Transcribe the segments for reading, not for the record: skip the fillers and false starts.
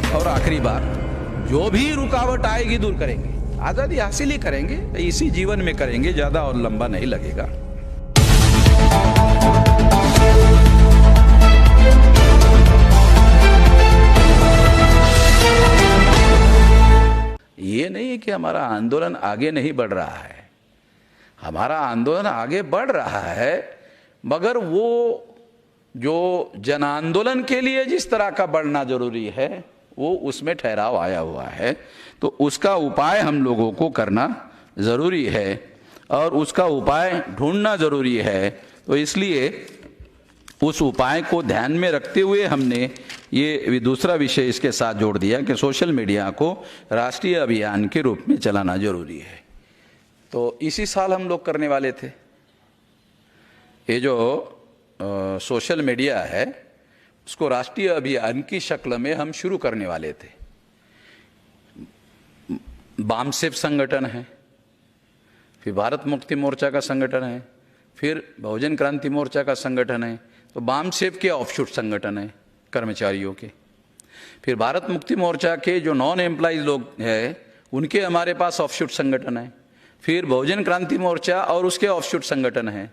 और आखिरी बार, जो भी रुकावट आएगी दूर करेंगे, आजादी हासिल ही करेंगे, इसी जीवन में करेंगे, ज्यादा और लंबा नहीं लगेगा। ये नहीं है कि हमारा आंदोलन आगे नहीं बढ़ रहा है, हमारा आंदोलन आगे बढ़ रहा है, मगर वो जो जन आंदोलन के लिए जिस तरह का बढ़ना जरूरी है वो उसमें ठहराव आया हुआ है। तो उसका उपाय हम लोगों को करना जरूरी है और उसका उपाय ढूंढना जरूरी है। तो इसलिए उस उपाय को ध्यान में रखते हुए हमने ये दूसरा विषय इसके साथ जोड़ दिया कि सोशल मीडिया को राष्ट्रीय अभियान के रूप में चलाना जरूरी है। तो इसी साल हम लोग करने वाले थे। ये जो सोशल मीडिया है उसको राष्ट्रीय अभियान की शक्ल में हम शुरू करने वाले थे। बामसेफ संगठन है, फिर भारत मुक्ति मोर्चा का संगठन है, फिर बहुजन क्रांति मोर्चा का संगठन है। तो बामसेफ के ऑफशूट संगठन है कर्मचारियों के। फिर भारत मुक्ति मोर्चा के जो नॉन एम्प्लॉइज लोग हैं उनके हमारे पास ऑफशूट संगठन है। फिर बहुजन क्रांति मोर्चा और उसके ऑफशूट संगठन है।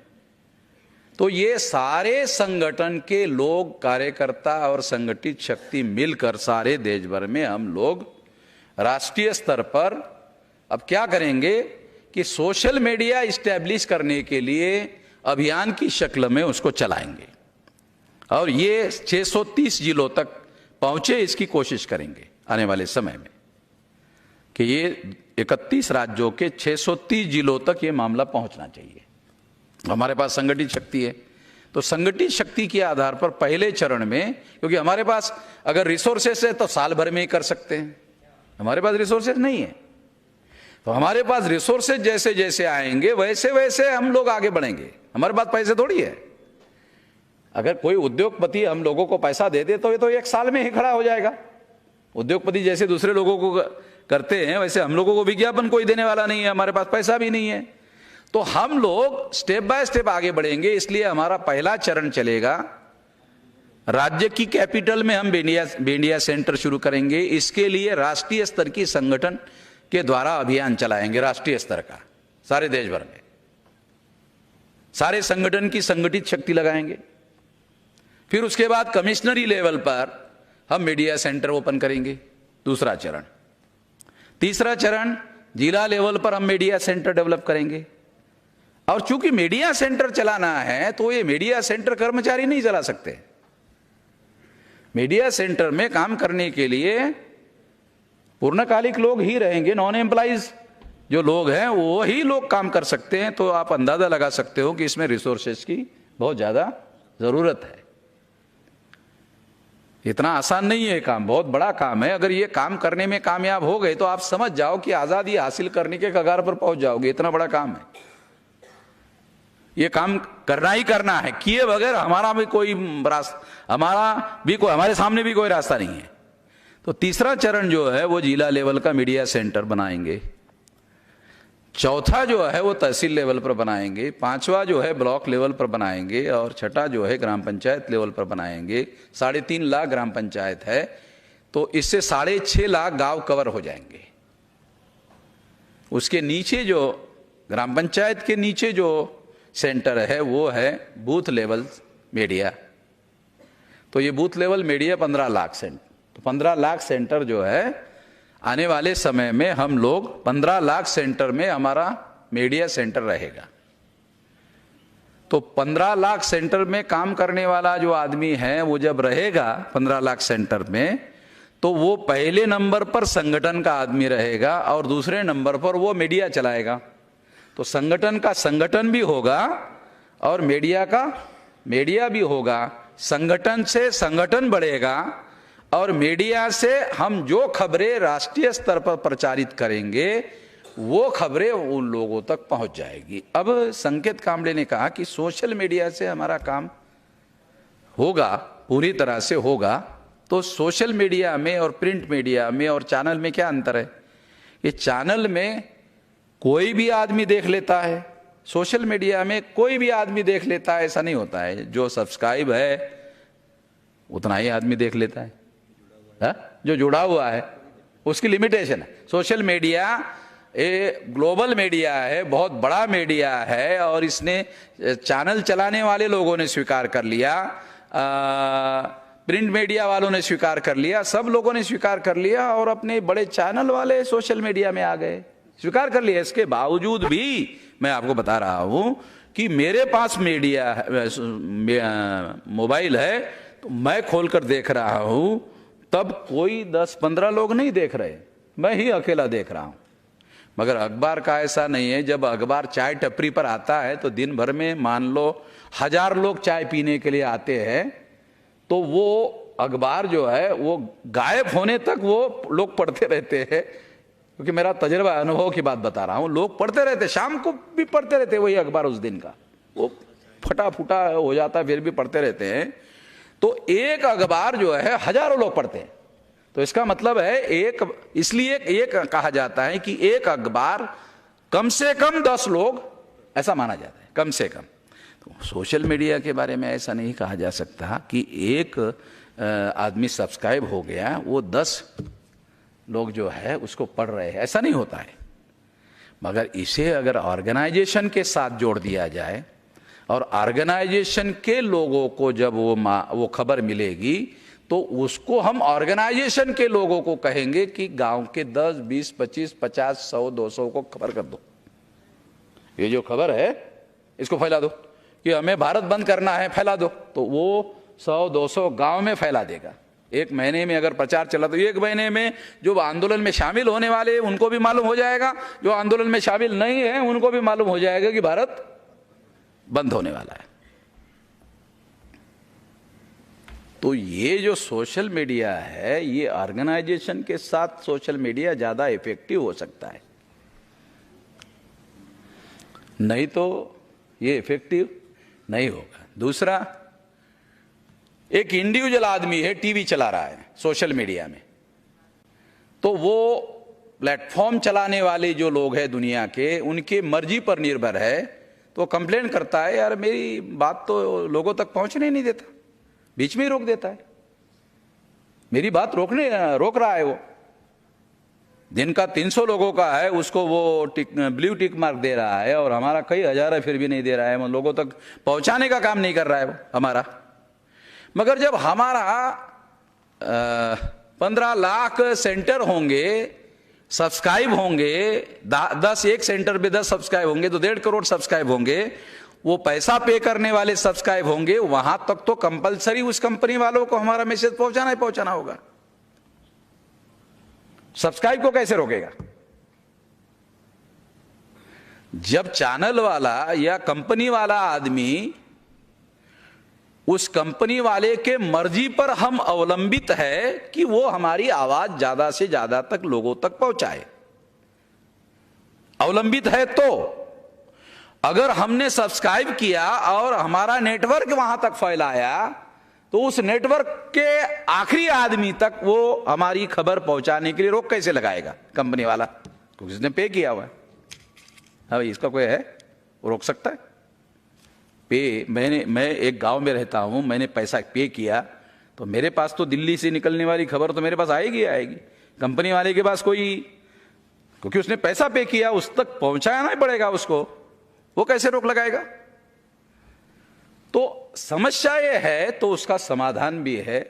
तो ये सारे संगठन के लोग, कार्यकर्ता और संगठित शक्ति मिलकर सारे देश भर में हम लोग राष्ट्रीय स्तर पर अब क्या करेंगे कि सोशल मीडिया इस्टेब्लिश करने के लिए अभियान की शक्ल में उसको चलाएंगे और ये 630 जिलों तक पहुंचे, इसकी कोशिश करेंगे आने वाले समय में कि ये 31 राज्यों के 630 जिलों तक ये मामला पहुंचना चाहिए। हमारे पास संगठित शक्ति है, तो संगठित शक्ति के आधार पर पहले चरण में, क्योंकि हमारे पास अगर रिसोर्सेस है तो साल भर में ही कर सकते हैं, हमारे पास रिसोर्सेस नहीं है। तो हमारे पास रिसोर्सेज जैसे जैसे आएंगे वैसे वैसे हम लोग आगे बढ़ेंगे। हमारे पास पैसे थोड़ी है। अगर कोई उद्योगपति हम लोगों को पैसा दे दे तो ये तो एक साल में ही खड़ा हो जाएगा। उद्योगपति जैसे दूसरे लोगों को करते हैं वैसे हम लोगों को विज्ञापन कोई देने वाला नहीं है, हमारे पास पैसा भी नहीं है। तो हम लोग स्टेप बाय स्टेप आगे बढ़ेंगे। इसलिए हमारा पहला चरण चलेगा, राज्य की कैपिटल में हम बेंडिया सेंटर शुरू करेंगे। इसके लिए राष्ट्रीय स्तर की संगठन के द्वारा अभियान चलाएंगे, राष्ट्रीय स्तर का, सारे देश भर में सारे संगठन की संगठित शक्ति लगाएंगे। फिर उसके बाद कमिश्नरी लेवल पर हम मीडिया सेंटर ओपन करेंगे, दूसरा चरण। तीसरा चरण जिला लेवल पर हम मीडिया सेंटर डेवलप करेंगे। और चूंकि मीडिया सेंटर चलाना है तो ये मीडिया सेंटर कर्मचारी नहीं चला सकते। मीडिया सेंटर में काम करने के लिए पूर्णकालिक लोग ही रहेंगे, नॉन एम्प्लॉइज जो लोग हैं वो ही लोग काम कर सकते हैं। तो आप अंदाजा लगा सकते हो कि इसमें रिसोर्सेज की बहुत ज्यादा जरूरत है। इतना आसान नहीं है काम, बहुत बड़ा काम है। अगर ये काम करने में कामयाब हो गए तो आप समझ जाओ कि आजादी हासिल करने के कगार पर पहुंच जाओगे। इतना बड़ा काम है, ये काम करना ही करना है। किए बगैर हमारे सामने भी कोई रास्ता नहीं है। तो तीसरा चरण जो है वो जिला लेवल का मीडिया सेंटर बनाएंगे। चौथा जो है वो तहसील लेवल पर बनाएंगे। पांचवा जो है ब्लॉक लेवल पर बनाएंगे और छठा जो है ग्राम पंचायत लेवल पर बनाएंगे। 3.5 लाख ग्राम पंचायत है तो इससे 6.5 लाख गांव कवर हो जाएंगे। उसके नीचे जो ग्राम पंचायत के नीचे जो सेंटर है वो है बूथ लेवल मीडिया। तो ये booth level media 15 lakh centre. तो 15 लाख सेंटर जो है आने वाले समय में हम लोग 15 लाख सेंटर में हमारा मीडिया सेंटर रहेगा। तो 15 लाख सेंटर में काम करने वाला जो आदमी है वो जब रहेगा 15 लाख सेंटर में, तो वो पहले नंबर पर संगठन का आदमी रहेगा और दूसरे नंबर पर वो मीडिया चलाएगा। तो संगठन का संगठन भी होगा और मीडिया का मीडिया भी होगा। संगठन से संगठन बढ़ेगा और मीडिया से हम जो खबरें राष्ट्रीय स्तर पर प्रचारित करेंगे वो खबरें उन लोगों तक पहुंच जाएगी। अब संकेत कामड़े ने कहा कि सोशल मीडिया से हमारा काम होगा, पूरी तरह से होगा। तो सोशल मीडिया में और प्रिंट मीडिया में और चैनल में क्या अंतर है? ये चैनल में कोई भी आदमी देख लेता है, सोशल मीडिया में कोई भी आदमी देख लेता है, ऐसा नहीं होता है। जो सब्सक्राइब है उतना ही आदमी देख लेता है। जो जुड़ा हुआ है उसकी लिमिटेशन है। सोशल मीडिया ये ग्लोबल मीडिया है, बहुत बड़ा मीडिया है, और इसने चैनल चलाने वाले लोगों ने स्वीकार कर लिया, प्रिंट मीडिया वालों ने स्वीकार कर लिया, सब लोगों ने स्वीकार कर लिया, और अपने बड़े चैनल वाले सोशल मीडिया में आ गए, स्वीकार कर लिया। इसके बावजूद भी मैं आपको बता रहा हूं कि मेरे पास मीडिया मोबाइल है, तो मैं खोलकर देख रहा हूं, तब कोई 10-15 लोग नहीं देख रहे, मैं ही अकेला देख रहा हूं। मगर अखबार का ऐसा नहीं है। जब अखबार चाय टपरी पर आता है तो दिन भर में मान लो 1000 लोग चाय पीने के लिए आते हैं, तो वो अखबार जो है वो गायब होने तक वो लोग पढ़ते रहते हैं, क्योंकि मेरा तजुर्बा अनुभव की बात बता रहा हूं। लोग पढ़ते रहते, शाम को भी पढ़ते रहते, वही अखबार उस दिन का वो फटा फूटा हो जाता फिर भी पढ़ते रहते हैं। तो एक अखबार जो है हजारों लोग पढ़ते हैं। तो इसका मतलब है एक, इसलिए एक कहा जाता है कि एक अखबार कम से कम 10 लोग, ऐसा माना जाता है कम से कम। तो सोशल मीडिया के बारे में ऐसा नहीं कहा जा सकता कि एक आदमी सब्सक्राइब हो गया वो 10 लोग जो है उसको पढ़ रहे हैं, ऐसा नहीं होता है। मगर इसे अगर ऑर्गेनाइजेशन के साथ जोड़ दिया जाए, और ऑर्गेनाइजेशन के लोगों को जब वो खबर मिलेगी, तो उसको हम ऑर्गेनाइजेशन के लोगों को कहेंगे कि गांव के 10, 20, 25, 50, 100, 200 को खबर कर दो, ये जो खबर है इसको फैला दो, कि हमें भारत बंद करना है, फैला दो। तो वो 100-200 गांव में फैला देगा। एक महीने में अगर प्रचार चला तो एक महीने में जो आंदोलन में शामिल होने वाले उनको भी मालूम हो जाएगा, जो आंदोलन में शामिल नहीं है उनको भी मालूम हो जाएगा कि भारत बंद होने वाला है। तो ये जो सोशल मीडिया है, ये ऑर्गेनाइजेशन के साथ सोशल मीडिया ज्यादा इफेक्टिव हो सकता है, नहीं तो ये इफेक्टिव नहीं होगा। दूसरा, एक इंडिविजुअल आदमी है, टीवी चला रहा है सोशल मीडिया में, तो वो प्लेटफॉर्म चलाने वाले जो लोग हैं दुनिया के, उनके मर्जी पर निर्भर है। तो कंप्लेन करता है, यार मेरी बात तो लोगों तक पहुंचने नहीं देता, बीच में ही रोक देता है, मेरी बात रोक रहा है। वो दिन का 300 लोगों का है, उसको वो ब्लू टिक मार्क दे रहा है, और हमारा कई हजार है फिर भी नहीं दे रहा है, लोगों तक पहुंचाने का काम नहीं कर रहा है वो हमारा। मगर जब हमारा 15 लाख सेंटर होंगे, सब्सक्राइब होंगे, 10 एक सेंटर पे 10 सब्सक्राइब होंगे, तो 1.5 करोड़ सब्सक्राइब होंगे, वो पैसा पे करने वाले सब्सक्राइब होंगे, वहां तक तो कंपलसरी उस कंपनी वालों को हमारा मैसेज पहुंचाना ही पहुंचाना होगा। सब्सक्राइब को कैसे रोकेगा? जब चैनल वाला या कंपनी वाला आदमी, उस कंपनी वाले के मर्जी पर हम अवलंबित है कि वो हमारी आवाज ज्यादा से ज्यादा तक लोगों तक पहुंचाए, अवलंबित है। तो अगर हमने सब्सक्राइब किया और हमारा नेटवर्क वहां तक फैलाया, तो उस नेटवर्क के आखिरी आदमी तक वो हमारी खबर पहुंचाने के लिए रोक कैसे लगाएगा कंपनी वाला? क्योंकि उसने पे किया हुआ है। हाँ भाई, इसका कोई है वो रोक सकता है? मैं एक गांव में रहता हूं, मैंने पैसा पे किया, तो मेरे पास तो दिल्ली से निकलने वाली खबर तो मेरे पास आएगी। कंपनी वाले के पास कोई, क्योंकि उसने पैसा पे किया, उस तक पहुंचाना ही पड़ेगा उसको, वो कैसे रोक लगाएगा? तो समस्या ये है, तो उसका समाधान भी है।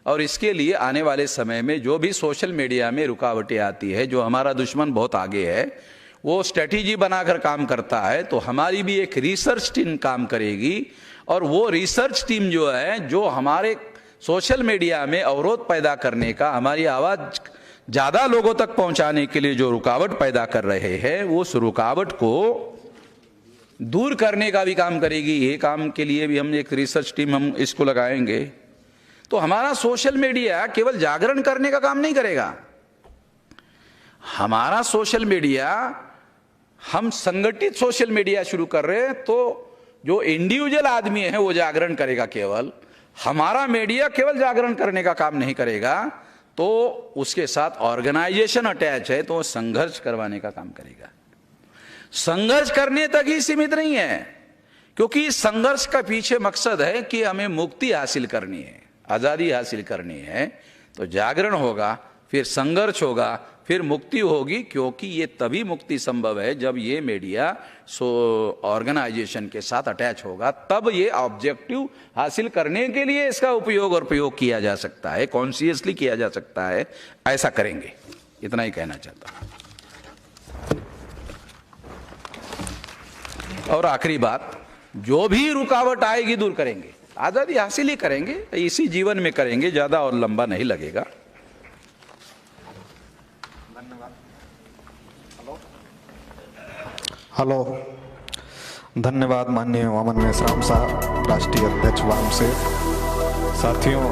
और इसके लिए आने वाले समय में जो भी सोशल मीडिया में रुकावटें आती है, जो हमारा दुश्मन बहुत आगे है, वो स्ट्रेटेजी बनाकर काम करता है, तो हमारी भी एक रिसर्च टीम काम करेगी। और वो रिसर्च टीम जो है, जो हमारे सोशल मीडिया में अवरोध पैदा करने का, हमारी आवाज ज्यादा लोगों तक पहुंचाने के लिए जो रुकावट पैदा कर रहे हैं, उस रुकावट को दूर करने का भी काम करेगी। ये काम के लिए भी हम एक रिसर्च टीम हम इसको लगाएंगे। तो हमारा सोशल मीडिया केवल जागरण करने का काम नहीं करेगा। हमारा सोशल मीडिया, हम संगठित सोशल मीडिया शुरू कर रहे हैं, तो जो इंडिविजुअल आदमी है वो जागरण करेगा केवल। हमारा मीडिया केवल जागरण करने का काम नहीं करेगा, तो उसके साथ ऑर्गेनाइजेशन अटैच है, तो संघर्ष करवाने का काम करेगा। संघर्ष करने तक ही सीमित नहीं है, क्योंकि संघर्ष का पीछे मकसद है कि हमें मुक्ति हासिल करनी है, आजादी हासिल करनी है। तो जागरण होगा, फिर संघर्ष होगा, फिर मुक्ति होगी, क्योंकि ये तभी मुक्ति संभव है जब ये मीडिया ऑर्गेनाइजेशन के साथ अटैच होगा, तब ये ऑब्जेक्टिव हासिल करने के लिए इसका उपयोग और प्रयोग किया जा सकता है, कॉन्शियसली किया जा सकता है। ऐसा करेंगे, इतना ही कहना चाहता हूं। और आखिरी बात, जो भी रुकावट आएगी दूर करेंगे, आजादी हासिल ही करेंगे, इसी जीवन में करेंगे, ज्यादा और लंबा नहीं लगेगा। हेलो, धन्यवाद माननीय वामन मेश्राम साहब, राष्ट्रीय अध्यक्ष वाम से। साथियों,